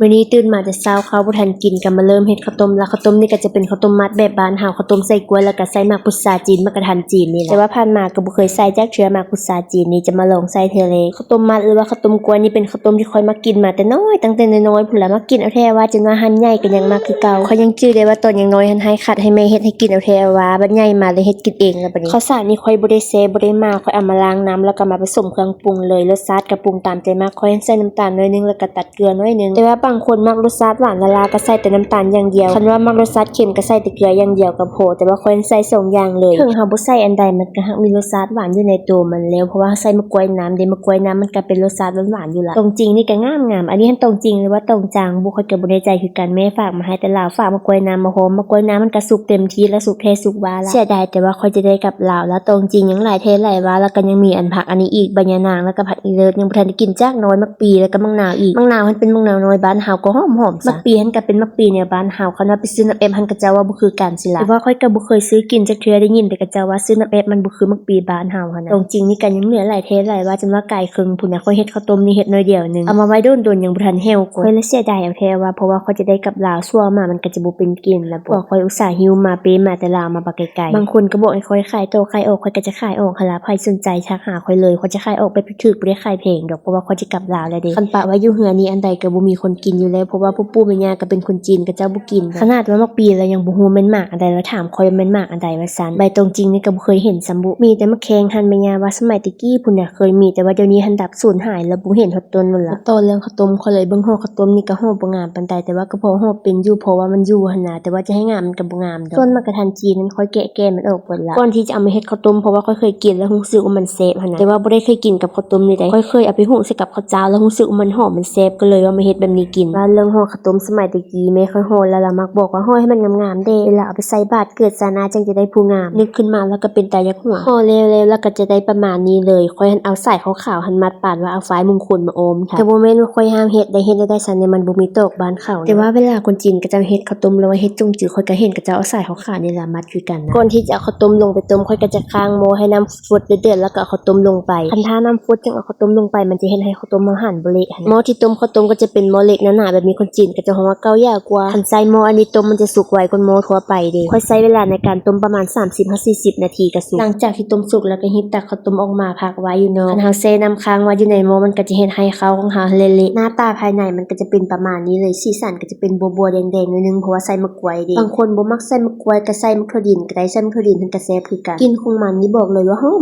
มื้อนี้ตื่นมาแต่เช้าข้าวบ่ทันกินก็มาเริ่มเฮ็ดข้าวต้มแล้วข้าวต้มนี่ก็จะเป็นข้าวต้มมัดแบบบ้านเฮาข้าวต้มใส่กล้วยแล้วก็ใส่หมากพุทราจีนมะกะทันจีนนี่แหละแต่ว่าผ่านมาก็บ่เคยใส่จักเทื่อหมากพุทราจีนนี่จะมาลองใส่เทื่อแรกข้าวต้มมัดหรือว่าข้าวต้มกล้วยนี่เป็นข้าวต้มที่ค่อยมากินมาแต่น้อยตั้งแต่น้อยๆพุ่นล่ะมากินเอาแท้ว่าจนว่าหันใหญ่ก็ยังมาคือเก่าเขายังจื้อได้ว่าตอนยังน้อยหันให้คัดให้แม่เฮ็ดให้กินเอาแท้ว่าบัดใหญ่มาเลยเฮ็ดกินเองแล้วบัดนี้ข้าวสารนี่ค่อยบ่ได้แซ่บ่ได้มาค่อยเอามาล้างน้ำแล้วก็มาผสมเครื่องปรุงเลยรสชาติก็ปรุงตามใจมากค่อยใส่น้ำตาลน้อยนึงแล้วก็ตัดเกลือน้อยนึงแต่ว่าบางคนมักรสชาติหวานละลาก็ใส่แต่น้ำตาลอย่างเดียวคันว่ามักรสชาติเค็มก็ใส่แต่เกลืออย่างเดียวก็พอแต่ว่าค่อยใส่2อย่างเลยถึงเฮาบ่ใส่อันใดมันก็มีรสชาติหวานอยู่ในตัวมันแล้วเพราะว่าใส่มะกรูดน้ำมะกรูดน้ำมันก็เป็นรสชาติหวานๆอยู่ล่ะตรงจริงนี่ก็งามอันนี้ตรงจริงหรือว่าตรงจางบ่ค่อยก็บ่ได้ใจคือกันแม่ฝากมาให้แต่ลาวฝากมะกรูดน้ำมาหอมมะกรูดน้ำมันก็สุกเต็มที่แล้วสุกแท้สุกวาละเสียดายแต่ว่าค่อยจะได้กับลาวแล้วตรงจริงยังหลายแท้หลายวาแล้วก็ยังมีอันผักอันนี้อีกใบยะนางแล้วก็ผักอีเลิศยังบ่ทันได้กินจักน้อยมักปีแล้วก็มังนาวอีกมังนาวมันเป็นมังนาวน้อยบ้านเฮาก็หอมๆมักปีหันก็เป็นมักปีเนี่ยบ้านเฮาคันว่าไปซื้อน้ำเอฟหันก็จะว่าบ่คือกันสิล่ะแต่ว่าค่อยก็บ่เคยซื้อกินจักเทื่อได้ยินแต่ก็จะว่าซื้อน้ำเอฟมันบ่คือมักปีบ้านเฮาหั่นน่ะตรงจริงนี่ก็ยังเหลือหลายแท้หลายว่าจนว่าไก่ครึ่งพุ่นน่ะค่อยเฮ็ดข้าวต้มนี่เฮ็ดน้อยเดียวนึงเอามาไว้โดนยังบ่ทันเหี่ยวค่อยเลยเสียดายเอาแท้ว่าเพราะว่าค่อยจะได้กับลาวซั่วมามันก็จะบ่เป็นกินแล้วพวกค่อยอุตส่าห์หิวมาเปมาแต่ลาวมาบักไกลๆบางคนก็บอกให้ค่อยขายโตขายออกค่อยก็จะขายออกหั่นล่ะใครสนใจทักหาค่อยเลยค่อยจะขายออกไปถึกบ่ได้ขายแพงดอกเพราะว่าค่อยจะกลับลาวแล้วเด้คันปะไว้อยู่เฮือนนี่อันใดก็บ่มีคนกินอยู่แล้วเพราะว่าปู่แม่ย่าก็เป็นคนจีนก็เจ้าบ่กินขนาดว่ามักปีแล้วยังบ่ฮู้แม่นหมากอันใดแล้วถามค่อยแม่นหมากอันใดว่าซั่นใบตรงจริงนี่ก็บ่เคยเห็นซ้ำบุมีแต่มะแขงหั่นแม่ย่าว่าสมัยตะกี้พุ่นน่ะเคยมีแต่ว่าเดี๋ยวนี้หันดับสูญหายแล้วบ่เห็นฮอดต้นนั่นล่ะต่อเรื่องข้าวต้มค่อยเลยเบิ่งห่อข้าวต้มนี่ก็ห่อบ่งามปานใดแต่ว่าก็พอห่อเป็นอยู่เพราะว่ามันอยู่หั่นน่ะแต่ว่าจะให้งามมันก็บ่งามดอกส่วนมะกะทันจีนนั้นค่อยแกะมันออกเบิดละก่อนที่จะเอามาเฮ็ดข้าวต้มเพราะว่าค่อยเคยกินแล้วรู้สึกว่ามันแซ่บหั่นน่ะแต่ว่าบ่ได้เคยกินกับข้าวต้มนี่ได้ค่อยเคยเอาไปหุงใส่กับข้าวเจ้าแล้วรู้สึกว่ามันหอมมันแซ่บก็เลยเอามาเฮ็ดแบบนี้กินว่าเรื่องห่อข้าวต้มสมัยตะกี้แม่ค่อยห่อแล้วล่ะมักบอกว่าห่อให้มันงามๆเด้เวลาเอาไปใส่บาตรเกิดศาสนาจังจะได้ผู้งามนึกขึ้นมาแล้วก็เป็นตายักหัวห่อแล้วแล้วก็จะได้ประมาณนี้เลยค่อยหันเอาสายขาวๆหันมัดปาดว่าเอาฝ้ายมงคลมาอมค่ะแต่บ่แม่นว่าค่อยห้ามเฮ็ดได้ซั่นเนี่ยมันบ่มีตกบ้านเขาแต่ว่าเวลาคนจีนก็จะเฮ็ดข้าวต้มแล้วเฮ็ดจุ่งจือค่อยก็เห็นก็จะเอาสายขาวๆนี่ล่ะมัดคือกันนะก่อนที่จะเอาข้าวต้มลงไปต้มค่อยก็จะค้างหม้อให้น้ำฟุดเดือดๆแล้วก็เอาข้าวต้มลงไปคันถ้าน้ำฟุดจังเอาข้าวต้มลงไปมันจะเฮ็ดให้ข้าวต้มมันหั่นบ่เละหม้อที่ต้มข้าวต้มก็จะเป็นหม้อเล็กหนาๆแบบมีคนจีนก็จะฮ้อว่าเก่ายาวกว่าคันใส่หม้ออันนี้ต้มมันจะสุกไวกว่าหม้อทั่วไปเด้ค่อยใช้เวลาในการต้มประมาณ 30-40 นาทีก็สุกหลังจากที่ต้มสุกแล้วก็หิบตักข้าวต้มออกมาพักไว้อยู่เนาะคันเฮาแช่น้ำค้างไว้อยู่ในหม้อมันก็จะเฮ็ดให้ข้าวของเฮาเละๆหน้าตาภายในมันก็จะเป็นประมาณนี้เลยสีสันก็จะเป็นบัวๆแดงๆนิดนึงเพราะว่าใส่มะกรูดดิบางคนบ่มักใส่มะกรูดก็ใส่มะเขือดินก็ได้ใส่มะเขือดินมันก็แซ่บคือกันกินของมันนี่บอกเลยว่าหอ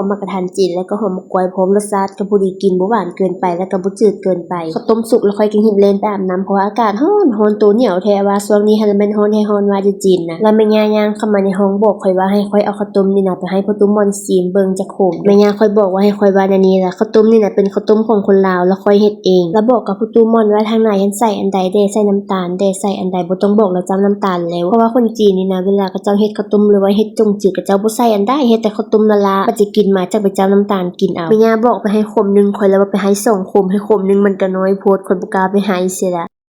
มมะกะทันจีนแล้วก็หอมมะกรูดพร้อมรสชาติก็พอดีกินบ่หวานเกินไปแล้วก็บ่จืดเกินไปข้าวต้มสุกแล้วค่อยกินหิบเลนไปอาบน้ำเพราะว่าอากาศร้อนตัวเหนียวแท้ว่าช่วงนี้หันแม่นร้อนให้ร้อนว่าอยู่จีนนะแล้วแม่ย่าย่างเข้ามาในห้องบอกค่อยว่าให้ค่อยเอาข้าวต้มนี่นะไปให้พ่อตุ้มมอนซีมเบิ่งจักโขมแม่ย่าค่อยบอกว่าให้ค่อยว่าในนี้ล่ะข้าวต้มนี่น่ะเป็นข้าวต้มของคนลาวแล้วค่อยเฮ็ดเองแล้วบอกกับพ่อตุ้มมอนว่าทางไหนหันใส่อันใดเด้ใส่น้ำตาลเด้ใส่อันใดบ่ต้องบอกแล้วจำน้ำตาลแล้วเพราะว่าคนจีนนี่นะเวลาเขาเจ้าเฮ็ดข้าวต้มหรือว่าเฮ็ดจงจือเขาเจ้าบ่ใส่อันใดเฮ็ดแต่ข้าวต้มละลาก็จะกินมาจากไปเจ้าน้ำตาลกินเอาแม่ย่าบอกไปให้ขมนึงค่อยแล้วว่าไปให้2ขมให้ขมนึงมันก็น้อยโพดคนบ่กล้าไปให้เสียละ